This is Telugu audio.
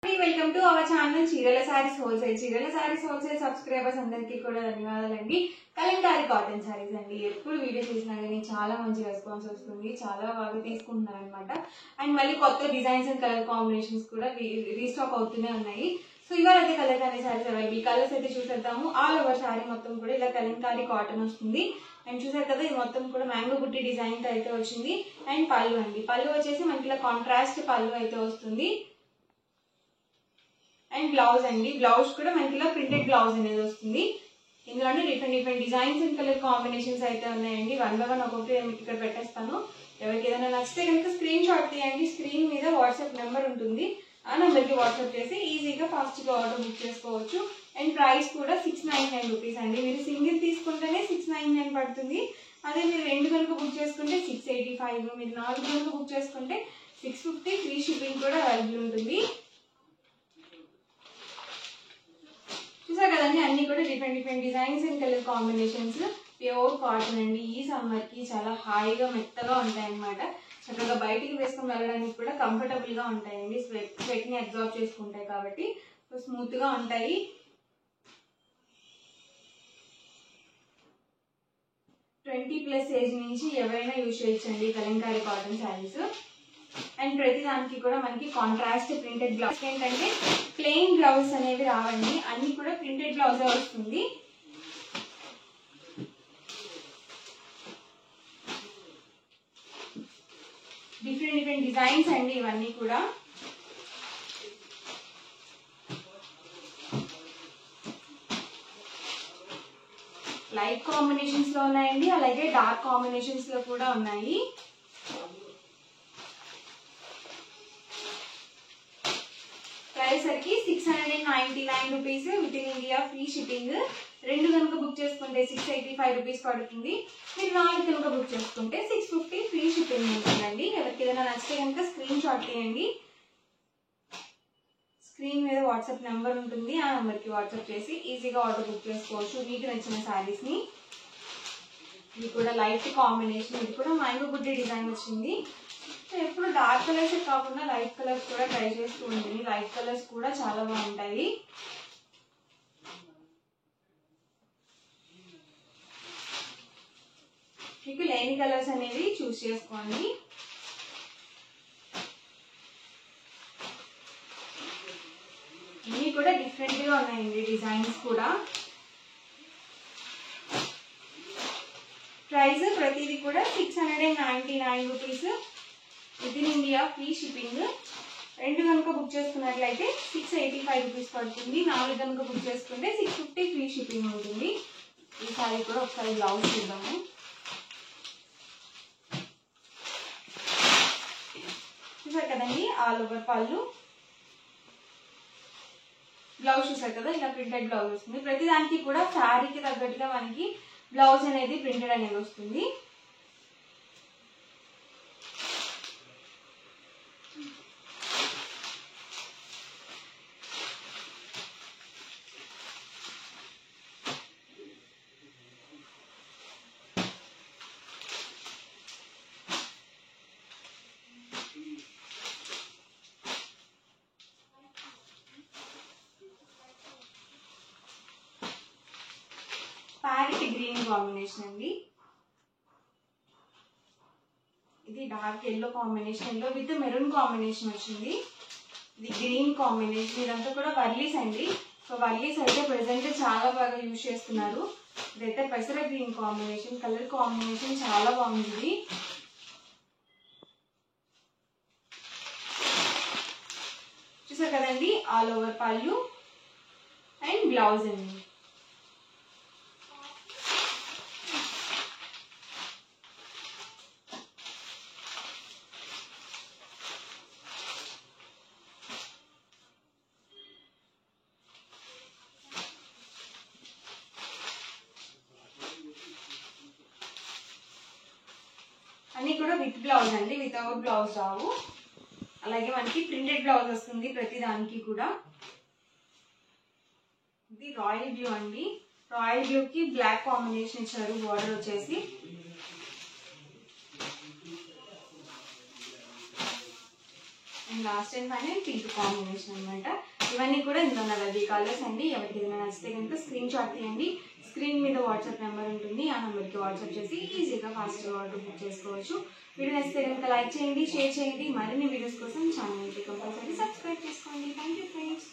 వెల్కమ్ టు అవర్ ఛానల్ చీరల సారీస్ హోల్సేల్. చీరల సారీస్ హోల్సేల్ సబ్స్క్రైబర్స్ అందరికీ కూడా ధన్యవాదాలండి. కలంకారీ కాటన్ సారీస్ అండి. ఎప్పుడు వీడియో చేసినా కానీ చాలా మంచి రెస్పాన్స్ వస్తుంది, చాలా బాగా తీసుకుంటున్నారు అనమాట. అండ్ మళ్ళీ కొత్త డిజైన్స్ అండ్ కలర్ కాంబినేషన్స్ కూడా రీస్టాక్ అవుతూనే ఉన్నాయి. సో ఇవాళ అయితే కలంకారీ సారీస్ అవైలబుల్. కలర్స్ అయితే చూసేద్దాము. ఆల్ ఓవర్ సారీ మొత్తం కూడా ఇలా కలంకారీ కాటన్ వస్తుంది. అండ్ చూసారు కదా, ఇది మొత్తం కూడా మ్యాంగో బుట్టి డిజైన్ తో అయితే వచ్చింది. అండ్ పళ్ళు అండి, పళ్ళు వచ్చేసి మనకి ఇలా కాంట్రాస్ట్ పళ్ళు అయితే వస్తుంది. అండ్ బ్లౌజ్ అండి, బ్లౌజ్ కూడా మనకి ఇలా ప్రింటెడ్ బ్లౌజ్ అనేది వస్తుంది. ఇందులోనే different designs and colour combinations అయితే ఉన్నాయండి. వన్ బై వన్ ఒక్కొక్కటి ఇక్కడ పెట్టేస్తాను. ఎవరికి ఏదైనా నచ్చితే కనుక స్క్రీన్ షాట్ తీయండి. స్క్రీన్ మీద వాట్సాప్ నెంబర్ ఉంటుంది, ఆ నెంబర్కి వాట్సాప్ చేసి ఈజీగా ఫాస్ట్గా ఆర్డర్ బుక్ చేసుకోవచ్చు. అండ్ ప్రైస్ కూడా 699 రూపీస్ అండి. మీరు సింగిల్ తీసుకుంటేనే 699 పడుతుంది. అదే మీరు 2 కనుక బుక్ చేసుకుంటే 685, మీరు 4 కనుక బుక్ చేసుకుంటే 650. ఫ్రీ షిప్పింగ్ కూడా అవైలబుల్ ఉంటుంది. చూసారు కదండి, అన్ని కూడా different designs and colour combinations. Pure cotton అండి. ఈ సమ్మర్ కి చాలా హాయిగా మెత్తగా ఉంటాయి అన్నమాట. చక్కగా బయటికి వేసుకొని వెళ్ళడానికి కూడా కంఫర్టబుల్ గా ఉంటాయండి. స్వెట్ ని అబ్జార్బ్ చేసుకుంటాయి కాబట్టి స్మూత్ గా ఉంటాయి. +20 ఏజ్ నుంచి ఎవరైనా యూజ్ చేయొచ్చండి కలంకారీ కాటన్ శారీస్. అండ్ ప్రతి దానికి కూడా మనకి కాంట్రాస్ట్ ప్రింటెడ్ బ్లౌజ్. ఏంటంటే ప్లెయిన్ బ్లౌజ్ అనేవి రావండి, అన్ని కూడా ప్రింటెడ్ బ్లౌజ్ వస్తుంది. డిఫరెంట్ డిజైన్స్ అండి ఇవన్నీ కూడా. లైట్ కాంబినేషన్స్ లో ఉన్నాయండి, అలాగే డార్క్ కాంబినేషన్స్ లో కూడా ఉన్నాయి. ప్రైస్ సరికి 699 rupees with in India free shipping. 2 కనుక బుక్ చేసుకుంటే 685 రూపీస్ పడుతుంది. మీరు 4 కనుక బుక్ చేసుకుంటే 650 ఫ్రీ షిప్పింగ్ ఉంటుందండి. ఎవరికి ఏదైనా నచ్చితే కనుక స్క్రీన్ షాట్ తీయండి. స్క్రీన్ మీద వాట్సాప్ నెంబర్ ఉంటుంది, ఆ నెంబర్కి వాట్సాప్ చేసి ఈజీగా ఆర్డర్ బుక్ చేసుకోవచ్చు మీకు నచ్చిన శారీస్ ని. ఇది కూడా లైట్ కాంబినేషన్, ఇది కూడా మ్యాంగో బుట్టి డిజైన్ వచ్చింది. ఎప్పుడు డార్క్ కలర్స్ కాకుండా లైట్ కలర్స్ కూడా ట్రై చేస్తూ ఉంటుంది. లైట్ కలర్స్ కూడా చాలా బాగుంటాయి. మీకు లేని కలర్స్ అనేవి చూస్ చేసుకోండి. ఇవి కూడా డిఫరెంట్ గా ఉన్నాయండి డిజైన్స్ కూడా. ప్రైస్ ప్రతిదీ కూడా 699 rupees with in India free shipping. 2 కనుక బుక్ చేసుకున్నట్లయితే 685 రూపీస్ పడుతుంది. 4 కనుక బుక్ చేసుకుంటే 650 ఫ్రీ షిప్పింగ్ ఉంటుంది. ఈ సారీ కూడా ఒకసారి బ్లౌజ్ చూద్దాము. చూసారు కదండి, ఆల్ ఓవర్ పళ్ళు, బ్లౌజ్ చూసారు కదా, ఇలా ప్రింటెడ్ బ్లౌజ్ వస్తుంది. ప్రతి దానికి కూడా శారీకి తగ్గట్టుగా మనకి బ్లౌజ్ అనేది ప్రింటెడ్ అనేది వస్తుంది. ప్యారెట్ గ్రీన్ కాంబినేషన్ అండి. ఇది dark yellow combination, yellow with maroon combination వచ్చింది. ఇది గ్రీన్ కాంబినేషన్. ఇదంతా కూడా వర్లీస్ అండి. సో వర్లీస్ అయితే ప్రెసెంట్ చాలా బాగా యూజ్ చేస్తున్నారు. ఇదైతే పెసర గ్రీన్ కాంబినేషన్, కలర్ కాంబినేషన్ చాలా బాగుంది. చూసారు కదండి, ఆల్ ఓవర్ పళ్ళు అండ్ బ్లౌజ్ అండి. అన్ని కూడా విత్ బ్లౌజ్ అండి, వితౌట్ బ్లౌజ్ రావు. అలాగే మనకి ప్రింటెడ్ బ్లౌజ్ వస్తుంది ప్రతి దానికి కూడా. ఇది రాయల్ బ్లూ అండి. రాయల్ బ్లూ కి బ్లాక్ కాంబినేషన్ ఇచ్చారు బార్డర్ వచ్చేసి. And last and final pink combination అనమాట. ఇవన్నీ కూడా ఇందులో అవైలబుల్ కలర్స్ అండి. ఎవరికి ఏదైనా నచ్చితే కనుక స్క్రీన్ షాట్ తీయండి. స్క్రీన్ మీద వాట్సాప్ నెంబర్ ఉంటుంది, ఆ నెంబర్కి వాట్సాప్ చేసి ఈజీగా ఫాస్ట్గా ఆర్డర్ బుక్ చేసుకోవచ్చు. వీడియో నచ్చితే కనుక లైక్ చేయండి, షేర్ చేయండి. మరిన్ని వీడియోస్ కోసం ఛానల్కి కంపల్సరీ సబ్స్క్రైబ్ చేసుకోండి. Thank you friends.